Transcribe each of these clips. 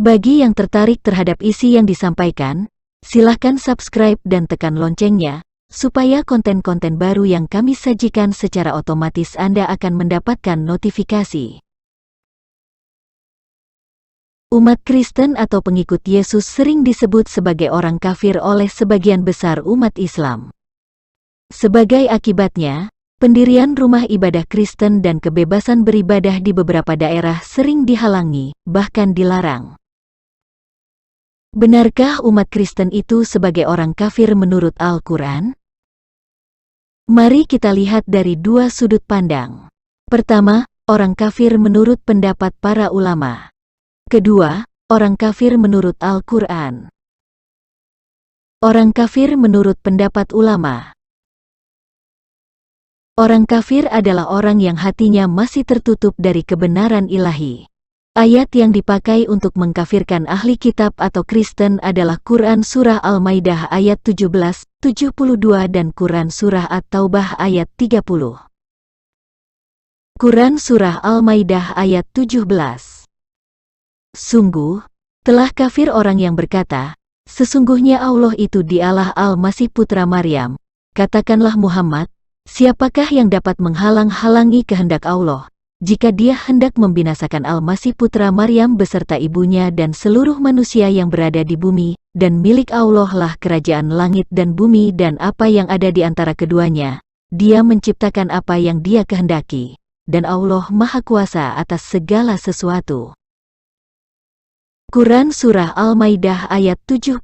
Bagi yang tertarik terhadap isi yang disampaikan, silahkan subscribe dan tekan loncengnya, supaya konten-konten baru yang kami sajikan secara otomatis Anda akan mendapatkan notifikasi. Umat Kristen atau pengikut Yesus sering disebut sebagai orang kafir oleh sebagian besar umat Islam. Sebagai akibatnya, pendirian rumah ibadah Kristen dan kebebasan beribadah di beberapa daerah sering dihalangi, bahkan dilarang. Benarkah umat Kristen itu sebagai orang kafir menurut Al-Quran? Mari kita lihat dari dua sudut pandang. Pertama, orang kafir menurut pendapat para ulama. Kedua, orang kafir menurut Al-Quran. Orang kafir menurut pendapat ulama. Orang kafir adalah orang yang hatinya masih tertutup dari kebenaran ilahi. Ayat yang dipakai untuk mengkafirkan ahli kitab atau Kristen adalah Quran Surah Al-Maidah ayat 17, 72 dan Quran Surah At-Taubah ayat 30. Quran Surah Al-Maidah ayat 17. Sungguh, telah kafir orang yang berkata, sesungguhnya Allah itu Dialah Al-Masih Putra Maryam. Katakanlah Muhammad, siapakah yang dapat menghalang-halangi kehendak Allah, jika Dia hendak membinasakan Al-Masih Putra Maryam beserta ibunya dan seluruh manusia yang berada di bumi, dan milik Allah lah kerajaan langit dan bumi dan apa yang ada di antara keduanya. Dia menciptakan apa yang Dia kehendaki, dan Allah Maha Kuasa atas segala sesuatu. Quran Surah Al-Maidah ayat 72.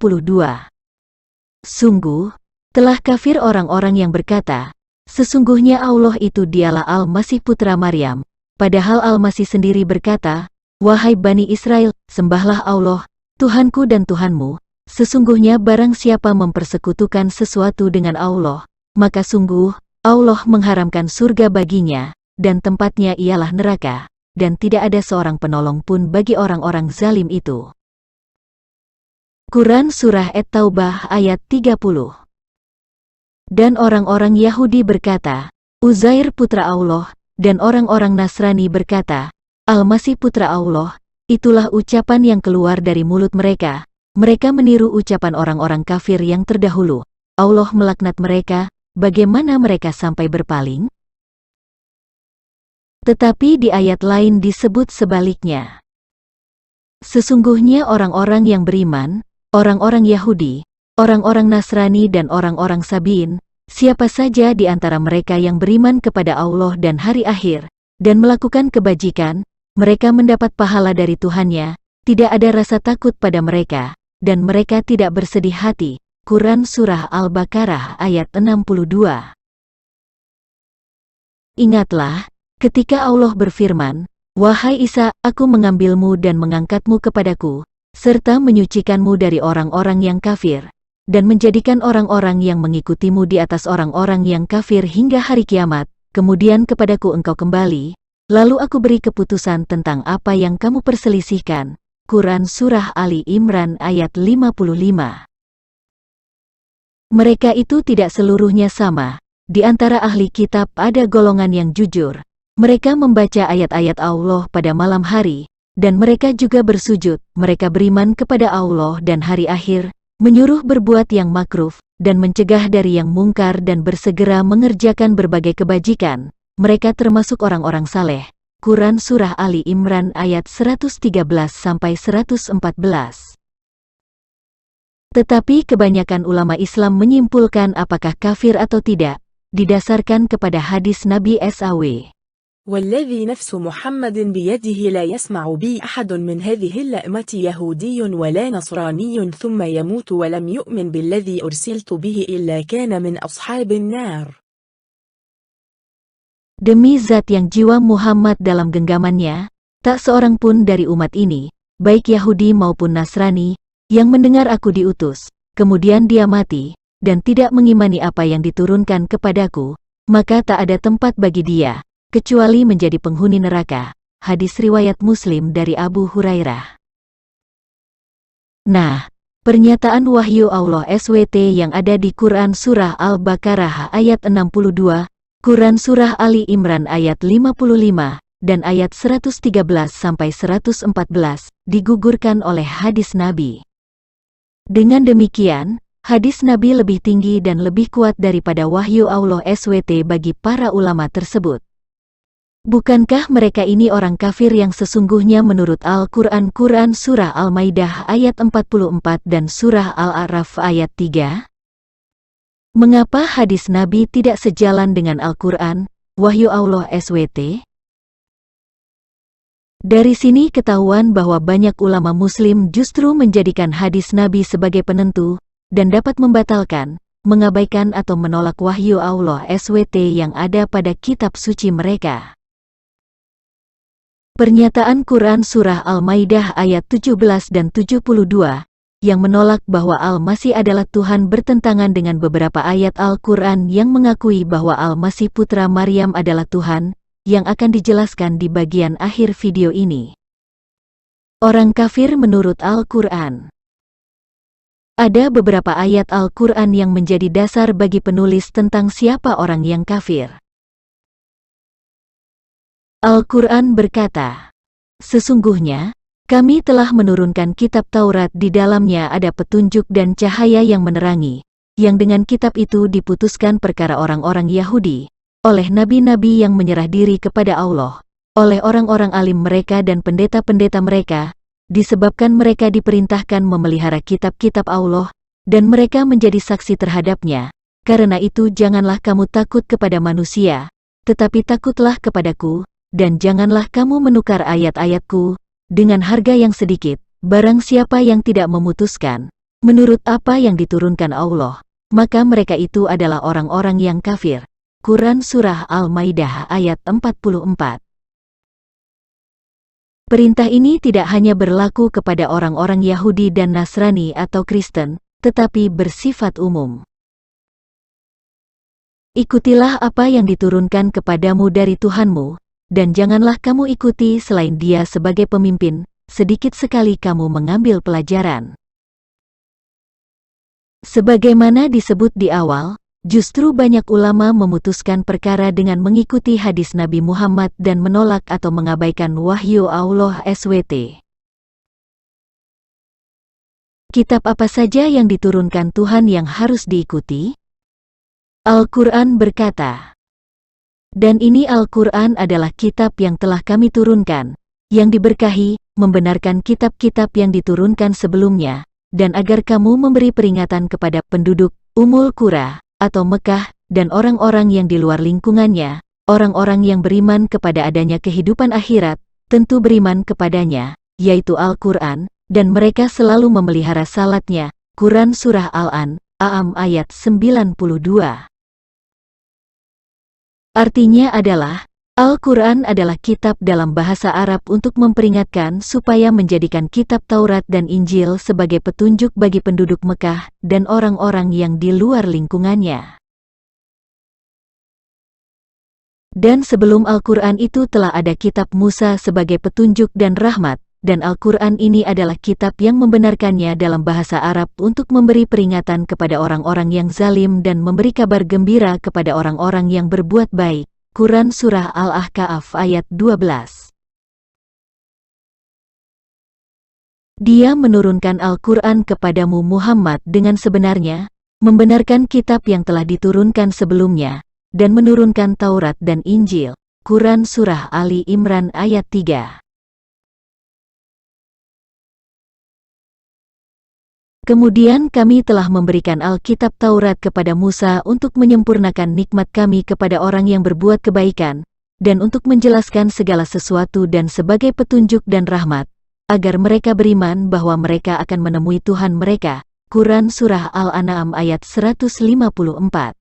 Sungguh, telah kafir orang-orang yang berkata, sesungguhnya Allah itu Dialah Al-Masih Putra Maryam. Padahal Al-Masih sendiri berkata, wahai Bani Israel, sembahlah Allah, Tuhanku dan Tuhanmu. Sesungguhnya barang siapa mempersekutukan sesuatu dengan Allah, maka sungguh, Allah mengharamkan surga baginya, dan tempatnya ialah neraka, dan tidak ada seorang penolong pun bagi orang-orang zalim itu. Quran Surah At-Taubah ayat 30. Dan orang-orang Yahudi berkata, Uzair putra Allah, dan orang-orang Nasrani berkata, Al-Masih Putra Allah. Itulah ucapan yang keluar dari mulut mereka. Mereka meniru ucapan orang-orang kafir yang terdahulu. Allah melaknat mereka, bagaimana mereka sampai berpaling? Tetapi di ayat lain disebut sebaliknya. Sesungguhnya orang-orang yang beriman, orang-orang Yahudi, orang-orang Nasrani dan orang-orang Sabiin, siapa saja di antara mereka yang beriman kepada Allah dan hari akhir, dan melakukan kebajikan, mereka mendapat pahala dari Tuhannya, tidak ada rasa takut pada mereka, dan mereka tidak bersedih hati. Quran Surah Al-Baqarah ayat 62. Ingatlah, ketika Allah berfirman, wahai Isa, aku mengambilmu dan mengangkatmu kepadaku, serta menyucikanmu dari orang-orang yang kafir, dan menjadikan orang-orang yang mengikutimu di atas orang-orang yang kafir hingga hari kiamat, kemudian kepadaku engkau kembali, lalu aku beri keputusan tentang apa yang kamu perselisihkan. Quran Surah Ali Imran ayat 55. Mereka itu tidak seluruhnya sama. Di antara ahli kitab ada golongan yang jujur. Mereka membaca ayat-ayat Allah pada malam hari, dan mereka juga bersujud. Mereka beriman kepada Allah dan hari akhir, menyuruh berbuat yang makruf, dan mencegah dari yang mungkar dan bersegera mengerjakan berbagai kebajikan. Mereka termasuk orang-orang saleh. Quran Surah Ali Imran ayat 113-114. Tetapi kebanyakan ulama Islam menyimpulkan apakah kafir atau tidak, didasarkan kepada hadis Nabi SAW. والذي نفس محمد بيده لا يسمع بي أحد من هذه اللأمة يهودي ولا نصراني ثم يموت ولم يؤمن بالذي أرسلت به إلا كان من أصحاب النار. Demi zat yang jiwa Muhammad dalam genggamannya, tak seorang pun dari umat ini, baik Yahudi maupun Nasrani, yang mendengar aku diutus, kemudian dia mati, dan tidak mengimani apa yang diturunkan kepadaku, maka tak ada tempat bagi dia, kecuali menjadi penghuni neraka. Hadis riwayat Muslim dari Abu Hurairah. Nah, pernyataan wahyu Allah SWT yang ada di Quran Surah Al-Baqarah ayat 62, Quran Surah Ali Imran ayat 55, dan ayat 113-114, digugurkan oleh hadis Nabi. Dengan demikian, hadis Nabi lebih tinggi dan lebih kuat daripada wahyu Allah SWT bagi para ulama tersebut. Bukankah mereka ini orang kafir yang sesungguhnya menurut Al-Quran Quran Surah Al-Maidah ayat 44 dan Surah Al-A'raf ayat 3? Mengapa hadis Nabi tidak sejalan dengan Al-Quran, wahyu Allah SWT? Dari sini ketahuan bahwa banyak ulama muslim justru menjadikan hadis Nabi sebagai penentu, dan dapat membatalkan, mengabaikan atau menolak wahyu Allah SWT yang ada pada kitab suci mereka. Pernyataan Quran Surah Al-Maidah ayat 17 dan 72, yang menolak bahwa Al-Masih adalah Tuhan bertentangan dengan beberapa ayat Al-Quran yang mengakui bahwa Al-Masih putra Maryam adalah Tuhan, yang akan dijelaskan di bagian akhir video ini. Orang kafir menurut Al-Quran. Ada beberapa ayat Al-Quran yang menjadi dasar bagi penulis tentang siapa orang yang kafir. Al-Quran berkata, "Sesungguhnya, kami telah menurunkan kitab Taurat di dalamnya ada petunjuk dan cahaya yang menerangi, yang dengan kitab itu diputuskan perkara orang-orang Yahudi, oleh nabi-nabi yang menyerah diri kepada Allah, oleh orang-orang alim mereka dan pendeta-pendeta mereka, disebabkan mereka diperintahkan memelihara kitab-kitab Allah, dan mereka menjadi saksi terhadapnya. Karena itu janganlah kamu takut kepada manusia, tetapi takutlah kepadaku, dan janganlah kamu menukar ayat-ayatku dengan harga yang sedikit, barang siapa yang tidak memutuskan menurut apa yang diturunkan Allah, maka mereka itu adalah orang-orang yang kafir." Quran Surah Al-Maidah ayat 44. Perintah ini tidak hanya berlaku kepada orang-orang Yahudi dan Nasrani atau Kristen, tetapi bersifat umum. Ikutilah apa yang diturunkan kepadamu dari Tuhanmu, dan janganlah kamu ikuti selain Dia sebagai pemimpin, sedikit sekali kamu mengambil pelajaran. Sebagaimana disebut di awal, justru banyak ulama memutuskan perkara dengan mengikuti hadis Nabi Muhammad dan menolak atau mengabaikan wahyu Allah SWT. Kitab apa saja yang diturunkan Tuhan yang harus diikuti? Al-Quran berkata, "Dan ini Al-Quran adalah kitab yang telah kami turunkan, yang diberkahi, membenarkan kitab-kitab yang diturunkan sebelumnya, dan agar kamu memberi peringatan kepada penduduk Ummul Qura, atau Mekah, dan orang-orang yang di luar lingkungannya, orang-orang yang beriman kepada adanya kehidupan akhirat, tentu beriman kepadanya, yaitu Al-Quran, dan mereka selalu memelihara salatnya." Quran Surah Al-An'am ayat 92. Artinya adalah, Al-Quran adalah kitab dalam bahasa Arab untuk memperingatkan supaya menjadikan kitab Taurat dan Injil sebagai petunjuk bagi penduduk Mekah dan orang-orang yang di luar lingkungannya. Dan sebelum Al-Quran itu telah ada kitab Musa sebagai petunjuk dan rahmat, dan Al-Quran ini adalah kitab yang membenarkannya dalam bahasa Arab untuk memberi peringatan kepada orang-orang yang zalim dan memberi kabar gembira kepada orang-orang yang berbuat baik. Quran Surah Al-Ahqaf ayat 12. Dia menurunkan Al-Quran kepadamu Muhammad dengan sebenarnya, membenarkan kitab yang telah diturunkan sebelumnya, dan menurunkan Taurat dan Injil. Quran Surah Ali Imran ayat 3. Kemudian kami telah memberikan Alkitab Taurat kepada Musa untuk menyempurnakan nikmat kami kepada orang yang berbuat kebaikan, dan untuk menjelaskan segala sesuatu dan sebagai petunjuk dan rahmat, agar mereka beriman bahwa mereka akan menemui Tuhan mereka. Quran Surah Al-An'am ayat 154.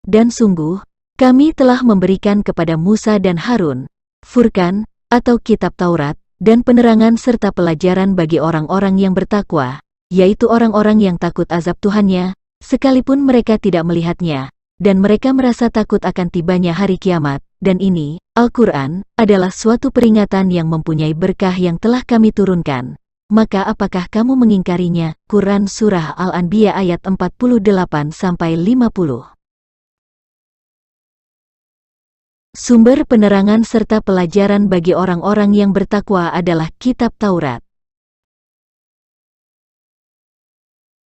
Dan sungguh, kami telah memberikan kepada Musa dan Harun, Furqan, atau kitab Taurat, dan penerangan serta pelajaran bagi orang-orang yang bertakwa, yaitu orang-orang yang takut azab Tuhannya, sekalipun mereka tidak melihatnya, dan mereka merasa takut akan tibanya hari kiamat. Dan ini, Al-Quran, adalah suatu peringatan yang mempunyai berkah yang telah kami turunkan. Maka apakah kamu mengingkarinya? Quran Surah Al-Anbiya ayat 48-50. Sumber penerangan serta pelajaran bagi orang-orang yang bertakwa adalah Kitab Taurat.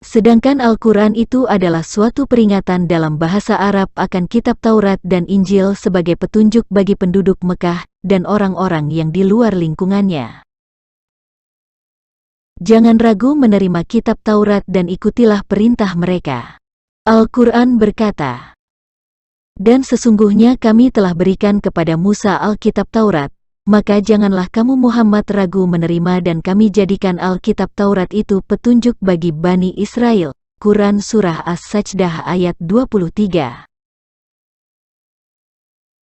Sedangkan Al-Quran itu adalah suatu peringatan dalam bahasa Arab akan Kitab Taurat dan Injil sebagai petunjuk bagi penduduk Mekah dan orang-orang yang di luar lingkungannya. Jangan ragu menerima Kitab Taurat dan ikutilah perintah mereka. Al-Quran berkata, "Dan sesungguhnya kami telah berikan kepada Musa Alkitab Taurat, maka janganlah kamu Muhammad ragu menerima dan kami jadikan Alkitab Taurat itu petunjuk bagi Bani Israel." Quran Surah As-Sajdah ayat 23.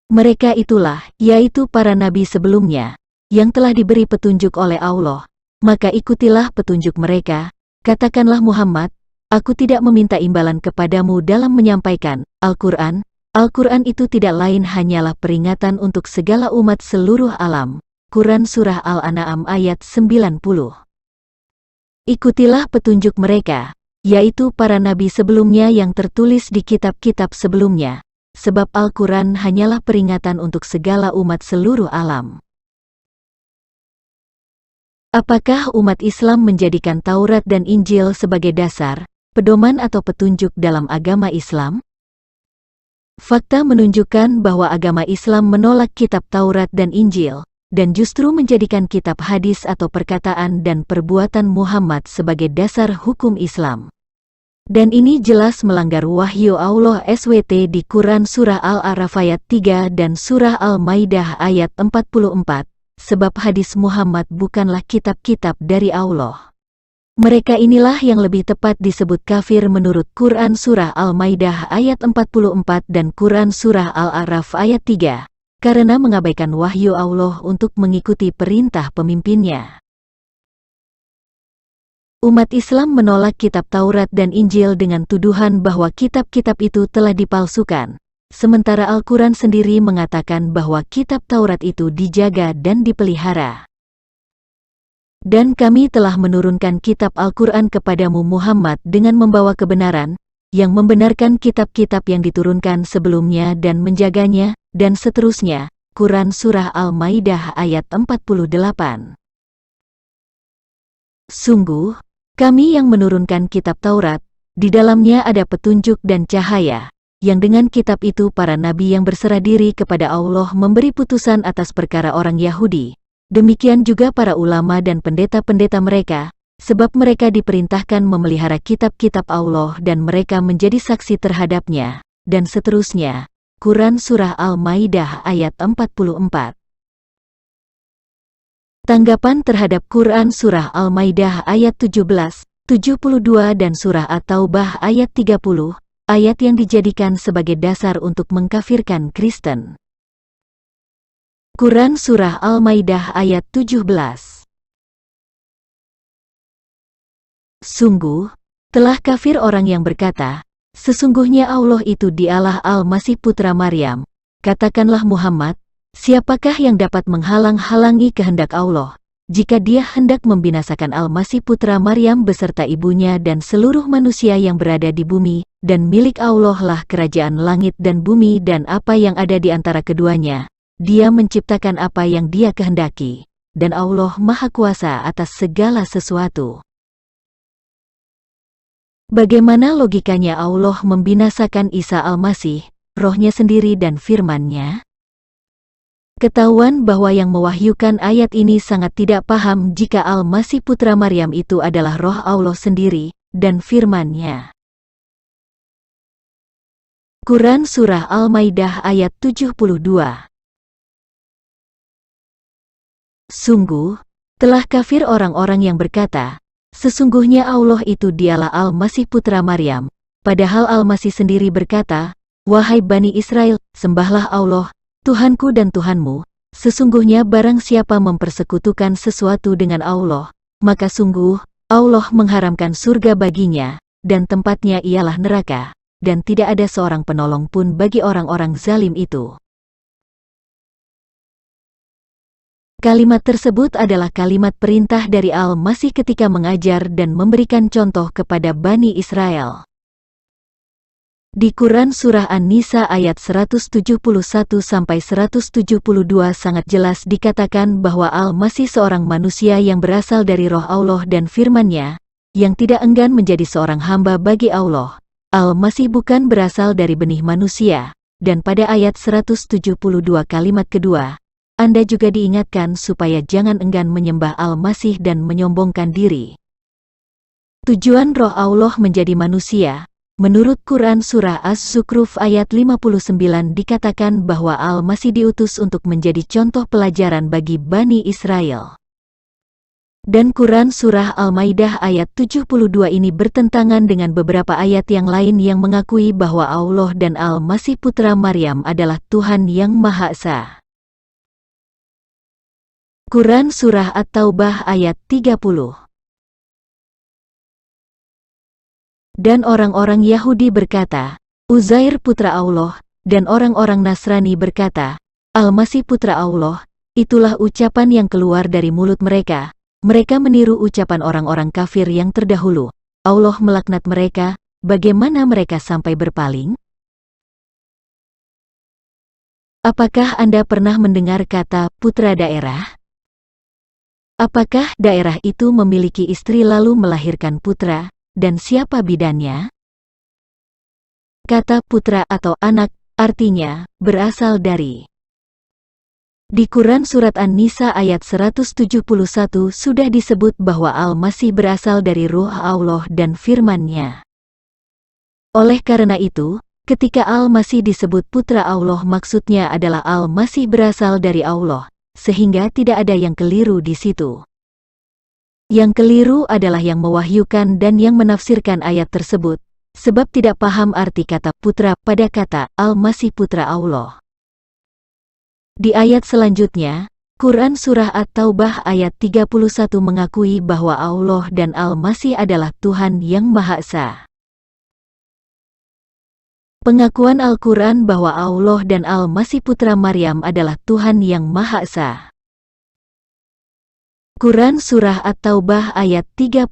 Mereka itulah, yaitu para nabi sebelumnya, yang telah diberi petunjuk oleh Allah, maka ikutilah petunjuk mereka. Katakanlah Muhammad, aku tidak meminta imbalan kepadamu dalam menyampaikan Al-Quran. Al-Quran itu tidak lain hanyalah peringatan untuk segala umat seluruh alam. Quran Surah Al-An'am ayat 90. Ikutilah petunjuk mereka, yaitu para nabi sebelumnya yang tertulis di kitab-kitab sebelumnya, sebab Al-Quran hanyalah peringatan untuk segala umat seluruh alam. Apakah umat Islam menjadikan Taurat dan Injil sebagai dasar, pedoman atau petunjuk dalam agama Islam? Fakta menunjukkan bahwa agama Islam menolak kitab Taurat dan Injil, dan justru menjadikan kitab hadis atau perkataan dan perbuatan Muhammad sebagai dasar hukum Islam. Dan ini jelas melanggar wahyu Allah SWT di Quran Surah Al-A'raf ayat 3 dan Surah Al-Maidah ayat 44, sebab hadis Muhammad bukanlah kitab-kitab dari Allah. Mereka inilah yang lebih tepat disebut kafir menurut Quran Surah Al-Maidah ayat 44 dan Quran Surah Al-A'raf ayat 3, karena mengabaikan wahyu Allah untuk mengikuti perintah pemimpinnya. Umat Islam menolak kitab Taurat dan Injil dengan tuduhan bahwa kitab-kitab itu telah dipalsukan, sementara Al-Quran sendiri mengatakan bahwa kitab Taurat itu dijaga dan dipelihara. Dan kami telah menurunkan kitab Al-Quran kepadamu Muhammad dengan membawa kebenaran, yang membenarkan kitab-kitab yang diturunkan sebelumnya dan menjaganya, dan seterusnya. Quran Surah Al-Maidah ayat 48. Sungguh, kami yang menurunkan kitab Taurat, di dalamnya ada petunjuk dan cahaya, yang dengan kitab itu para nabi yang berserah diri kepada Allah memberi putusan atas perkara orang Yahudi. Demikian juga para ulama dan pendeta-pendeta mereka, sebab mereka diperintahkan memelihara kitab-kitab Allah dan mereka menjadi saksi terhadapnya, dan seterusnya. Quran Surah Al-Maidah ayat 44. Tanggapan terhadap Quran Surah Al-Maidah ayat 17, 72 dan Surah At-Taubah ayat 30, ayat yang dijadikan sebagai dasar untuk mengkafirkan Kristen. Quran Surah Al-Maidah ayat 17. Sungguh, telah kafir orang yang berkata, sesungguhnya Allah itu dialah Al-Masih Putra Maryam. Katakanlah Muhammad, siapakah yang dapat menghalang-halangi kehendak Allah, jika dia hendak membinasakan Al-Masih Putra Maryam beserta ibunya dan seluruh manusia yang berada di bumi, dan milik Allah lah kerajaan langit dan bumi dan apa yang ada di antara keduanya. Dia menciptakan apa yang Dia kehendaki, dan Allah Maha Kuasa atas segala sesuatu. Bagaimana logikanya Allah membinasakan Isa Al-Masih, Roh-Nya sendiri dan Firman-Nya? Ketahuan bahwa yang mewahyukan ayat ini sangat tidak paham jika Al-Masih Putra Maryam itu adalah Roh Allah sendiri dan Firman-Nya. Quran Surah Al-Maidah ayat 72. Sungguh, telah kafir orang-orang yang berkata, sesungguhnya Allah itu dialah Al-Masih Putra Maryam. Padahal Al-Masih sendiri berkata, wahai Bani Israel, sembahlah Allah, Tuhanku dan Tuhanmu. Sesungguhnya barang siapa mempersekutukan sesuatu dengan Allah, maka sungguh, Allah mengharamkan surga baginya, dan tempatnya ialah neraka, dan tidak ada seorang penolong pun bagi orang-orang zalim itu. Kalimat tersebut adalah kalimat perintah dari Al-Masih ketika mengajar dan memberikan contoh kepada Bani Israel. Di Quran Surah An-Nisa ayat 171-172 sangat jelas dikatakan bahwa Al-Masih seorang manusia yang berasal dari roh Allah dan firman-Nya, yang tidak enggan menjadi seorang hamba bagi Allah. Al-Masih bukan berasal dari benih manusia, dan pada ayat 172 kalimat kedua, Anda juga diingatkan supaya jangan enggan menyembah Al-Masih dan menyombongkan diri. Tujuan roh Allah menjadi manusia. Menurut Quran Surah As-Zukhruf ayat 59 dikatakan bahwa Al-Masih diutus untuk menjadi contoh pelajaran bagi Bani Israel. Dan Quran Surah Al-Maidah ayat 72 ini bertentangan dengan beberapa ayat yang lain yang mengakui bahwa Allah dan Al-Masih putra Maryam adalah Tuhan yang Maha Esa. Quran Surah At-Taubah ayat 30. Dan orang-orang Yahudi berkata, Uzair putra Allah, dan orang-orang Nasrani berkata, Al-Masih putra Allah. Itulah ucapan yang keluar dari mulut mereka. Mereka meniru ucapan orang-orang kafir yang terdahulu. Allah melaknat mereka. Bagaimana mereka sampai berpaling? Apakah Anda pernah mendengar kata putra daerah? Apakah daerah itu memiliki istri lalu melahirkan putra? Dan siapa bidannya? Kata putra atau anak, artinya, berasal dari. Di Quran Surat An-Nisa ayat 171 sudah disebut bahwa Al-Masih berasal dari ruh Allah dan firman-Nya. Oleh karena itu, ketika Al-Masih disebut putra Allah maksudnya adalah Al-Masih berasal dari Allah, sehingga tidak ada yang keliru di situ. Yang keliru adalah yang mewahyukan dan yang menafsirkan ayat tersebut, sebab tidak paham arti kata putra pada kata Al-Masih putra Allah. Di ayat selanjutnya, Quran Surah At-Taubah ayat 31 mengakui bahwa Allah dan Al-Masih adalah Tuhan yang Maha Esa. Pengakuan Al-Quran bahwa Allah dan Al-Masih putra Maryam adalah Tuhan yang Maha Esa. Quran Surah At-Taubah ayat 31.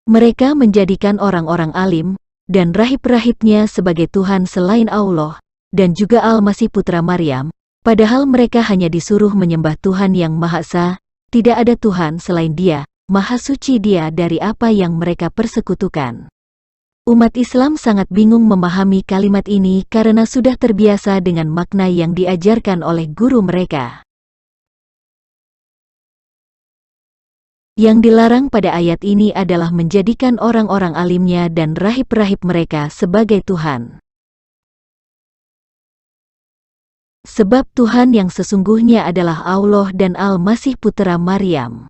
Mereka menjadikan orang-orang alim dan rahib-rahibnya sebagai Tuhan selain Allah, dan juga Al-Masih putra Maryam, padahal mereka hanya disuruh menyembah Tuhan yang Maha Esa. Tidak ada Tuhan selain Dia, Maha Suci Dia dari apa yang mereka persekutukan. Umat Islam sangat bingung memahami kalimat ini karena sudah terbiasa dengan makna yang diajarkan oleh guru mereka. Yang dilarang pada ayat ini adalah menjadikan orang-orang alimnya dan rahib-rahib mereka sebagai Tuhan. Sebab Tuhan yang sesungguhnya adalah Allah dan Al-Masih putra Maryam.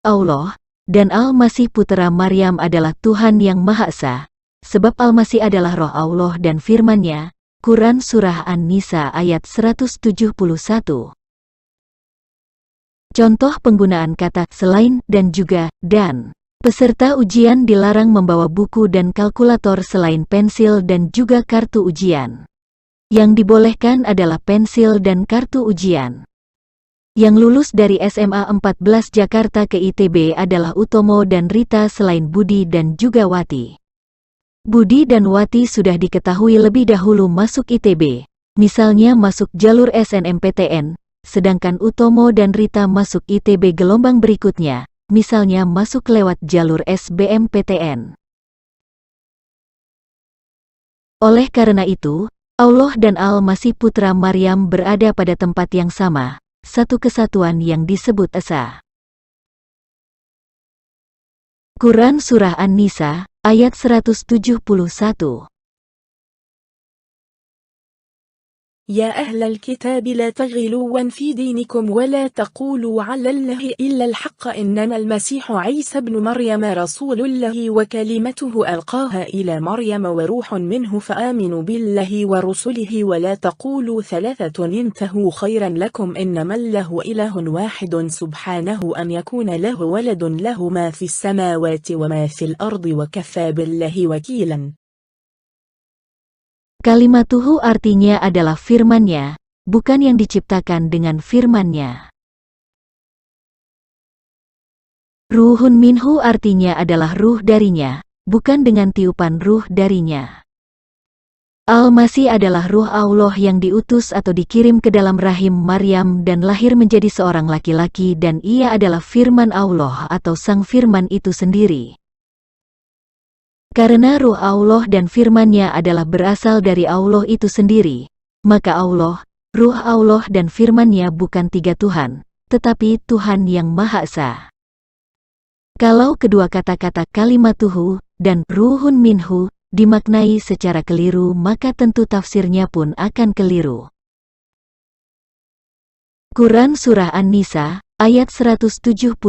Allah dan Al-Masih putra Maryam adalah Tuhan yang Maha Esa, sebab Al-Masih adalah roh Allah dan firman-Nya. Quran Surah An-Nisa ayat 171. Contoh penggunaan kata selain dan juga dan. Peserta ujian dilarang membawa buku dan kalkulator selain pensil dan juga kartu ujian. Yang dibolehkan adalah pensil dan kartu ujian. Yang lulus dari SMA 14 Jakarta ke ITB adalah Utomo dan Rita selain Budi dan juga Wati. Budi dan Wati sudah diketahui lebih dahulu masuk ITB, misalnya masuk jalur SNMPTN, sedangkan Utomo dan Rita masuk ITB gelombang berikutnya, misalnya masuk lewat jalur SBMPTN. Oleh karena itu, Allah dan Al-Masih putra Maryam berada pada tempat yang sama, satu kesatuan yang disebut Esa. Quran Surah An-Nisa, ayat 171. يا أهل الكتاب لا تغلوا في دينكم ولا تقولوا على الله إلا الحق إنما المسيح عيسى بن مريم رسول الله وكلمته ألقاها إلى مريم وروح منه فآمنوا بالله ورسله ولا تقولوا ثلاثة انتهوا خيرا لكم إنما الله إله واحد سبحانه أن يكون له ولد له ما في السماوات وما في الأرض وكفى بالله وكيلا. Kalimatuhu artinya adalah firman-Nya, bukan yang diciptakan dengan firman-Nya. Ruhun minhu artinya adalah ruh darinya, bukan dengan tiupan ruh darinya. Al-Masih adalah ruh Allah yang diutus atau dikirim ke dalam rahim Maryam dan lahir menjadi seorang laki-laki, dan ia adalah firman Allah atau sang firman itu sendiri. Karena ruh Allah dan firman-Nya adalah berasal dari Allah itu sendiri, maka Allah, ruh Allah dan firman-Nya bukan tiga Tuhan, tetapi Tuhan yang Maha Esa. Kalau kedua kata-kata kalimatuhu dan ruhun minhu dimaknai secara keliru, maka tentu tafsirnya pun akan keliru. Quran Surah An-Nisa, ayat 172.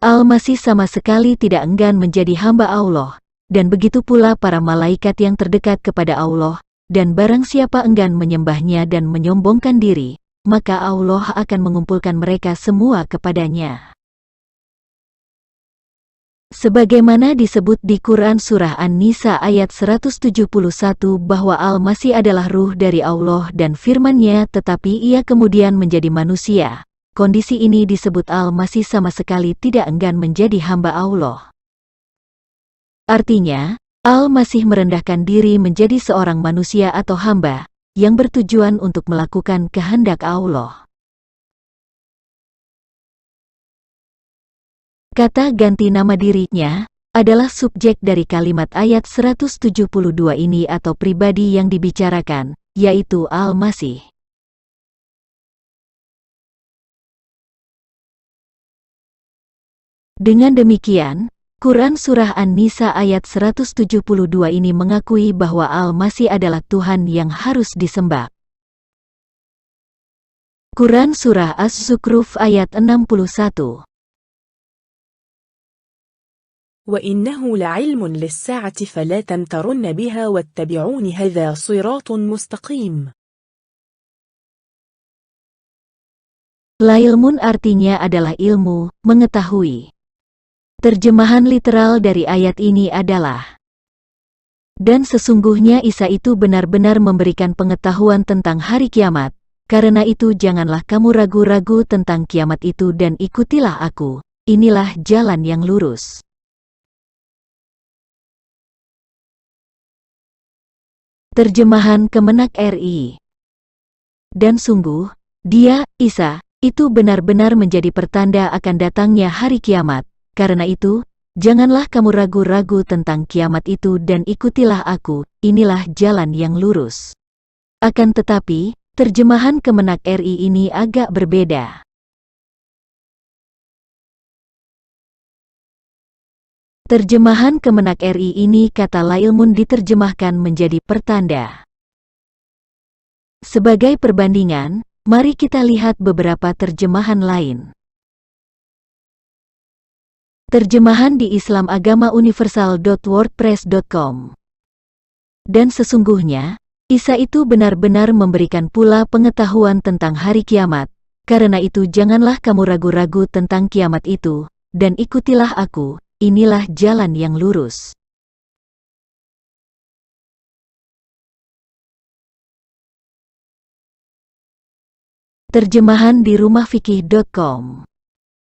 Al-Masih sama sekali tidak enggan menjadi hamba Allah, dan begitu pula para malaikat yang terdekat kepada Allah, dan barang siapa enggan menyembahnya dan menyombongkan diri, maka Allah akan mengumpulkan mereka semua kepadanya. Sebagaimana disebut di Quran Surah An-Nisa ayat 171 bahwa Al-Masih adalah ruh dari Allah dan firman-Nya, tetapi ia kemudian menjadi manusia. Kondisi ini disebut Al-Masih sama sekali tidak enggan menjadi hamba Allah. Artinya, Al-Masih merendahkan diri menjadi seorang manusia atau hamba, yang bertujuan untuk melakukan kehendak Allah. Kata ganti nama dirinya adalah subjek dari kalimat ayat 172 ini atau pribadi yang dibicarakan, yaitu Al-Masih. Dengan demikian, Quran Surah An-Nisa ayat 172 ini mengakui bahwa Al-Masih adalah Tuhan yang harus disembah. Quran Surah As-Zukhruf ayat 61. وَإِنَّهُ لَعِلْمٌ لِلسَّاعَةِ فَلَا تَمْتَرُنَّ بِهَا وَاتَّبِعُونِ هَذَا صِرَاطٌ مُسْتَقِيمٌ. Lailmun artinya adalah ilmu, mengetahui. Terjemahan literal dari ayat ini adalah, dan sesungguhnya Isa itu benar-benar memberikan pengetahuan tentang hari kiamat, karena itu janganlah kamu ragu-ragu tentang kiamat itu dan ikutilah aku, inilah jalan yang lurus. Terjemahan Kemenak RI. Dan sungguh, dia, Isa, itu benar-benar menjadi pertanda akan datangnya hari kiamat. Karena itu, janganlah kamu ragu-ragu tentang kiamat itu dan ikutilah aku, inilah jalan yang lurus. Akan tetapi, terjemahan Kemenak RI ini agak berbeda. Terjemahan Kemenak RI ini kata lailmun diterjemahkan menjadi pertanda. Sebagai perbandingan, mari kita lihat beberapa terjemahan lain. Terjemahan di islamagamauniversal.wordpress.com. Dan sesungguhnya, Isa itu benar-benar memberikan pula pengetahuan tentang hari kiamat, karena itu janganlah kamu ragu-ragu tentang kiamat itu, dan ikutilah aku, inilah jalan yang lurus. Terjemahan di rumahfikih.com.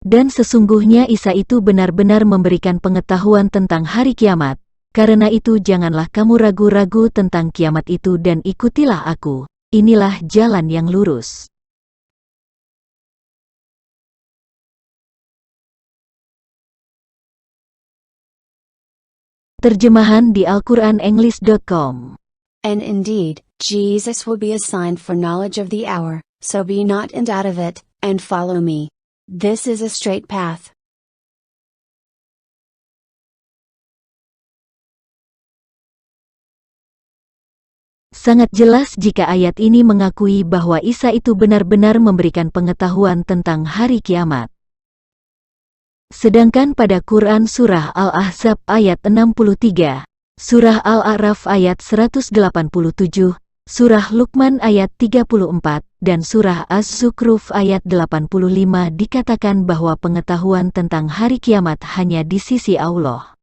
Dan sesungguhnya Isa itu benar-benar memberikan pengetahuan tentang hari kiamat, karena itu janganlah kamu ragu-ragu tentang kiamat itu dan ikutilah aku, inilah jalan yang lurus. Terjemahan di alquranenglish.com. And indeed, Jesus will be a sign for knowledge of the hour, so be not in doubt of it, and follow me. This is a straight path. Sangat jelas jika ayat ini mengakui bahwa Isa itu benar-benar memberikan pengetahuan tentang hari kiamat. Sedangkan pada Quran Surah Al-Ahzab ayat 63, Surah Al-A'raf ayat 187, Surah Luqman ayat 34, dan Surah Az-Zukhruf ayat 85 dikatakan bahwa pengetahuan tentang hari kiamat hanya di sisi Allah.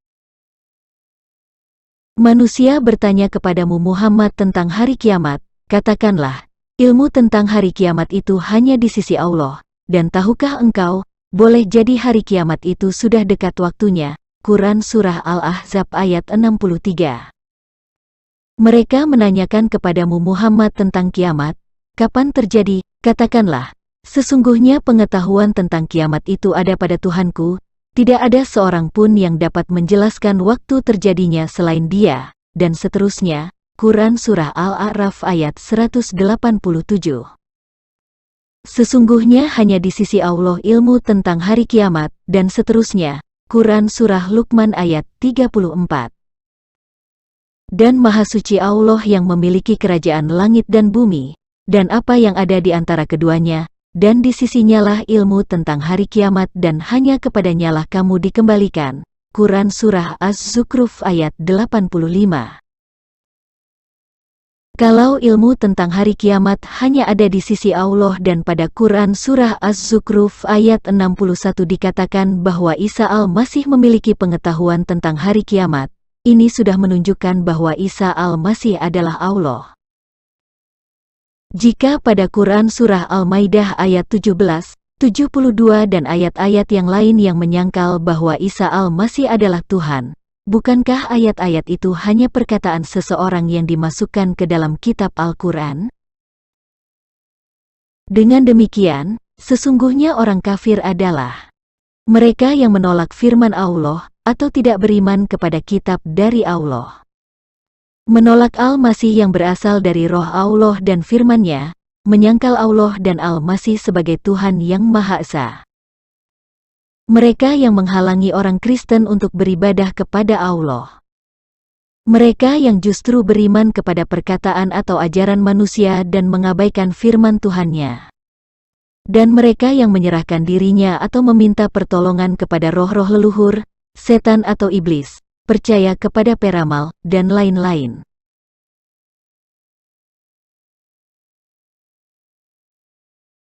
Manusia bertanya kepadamu Muhammad tentang hari kiamat, katakanlah, ilmu tentang hari kiamat itu hanya di sisi Allah, dan tahukah engkau, boleh jadi hari kiamat itu sudah dekat waktunya. Quran Surah Al-Ahzab ayat 63. Mereka menanyakan kepadamu Muhammad tentang kiamat, kapan terjadi? Katakanlah, sesungguhnya pengetahuan tentang kiamat itu ada pada Tuhanku, tidak ada seorang pun yang dapat menjelaskan waktu terjadinya selain Dia, dan seterusnya. Quran Surah Al-A'raf ayat 187. Sesungguhnya hanya di sisi Allah ilmu tentang hari kiamat, dan seterusnya. Quran Surah Luqman ayat 34. Dan Maha Suci Allah yang memiliki kerajaan langit dan bumi, dan apa yang ada di antara keduanya, dan di sisinya lah ilmu tentang hari kiamat dan hanya kepadanya lah kamu dikembalikan. Quran Surah Az-Zukhruf ayat 85. Kalau ilmu tentang hari kiamat hanya ada di sisi Allah dan pada Quran Surah Az-Zukhruf ayat 61 dikatakan bahwa Isa Al-Masih memiliki pengetahuan tentang hari kiamat, ini sudah menunjukkan bahwa Isa Al-Masih adalah Allah. Jika pada Quran Surah Al-Maidah ayat 17, 72 dan ayat-ayat yang lain yang menyangkal bahwa Isa Al-Masih adalah Tuhan, bukankah ayat-ayat itu hanya perkataan seseorang yang dimasukkan ke dalam kitab Al-Quran? Dengan demikian, sesungguhnya orang kafir adalah mereka yang menolak firman Allah atau tidak beriman kepada kitab dari Allah. Menolak Al-Masih yang berasal dari roh Allah dan firman-Nya, menyangkal Allah dan Al-Masih sebagai Tuhan yang Maha Esa. Mereka yang menghalangi orang Kristen untuk beribadah kepada Allah. Mereka yang justru beriman kepada perkataan atau ajaran manusia dan mengabaikan firman Tuhan-Nya. Dan mereka yang menyerahkan dirinya atau meminta pertolongan kepada roh-roh leluhur, setan atau iblis, percaya kepada peramal, dan lain-lain.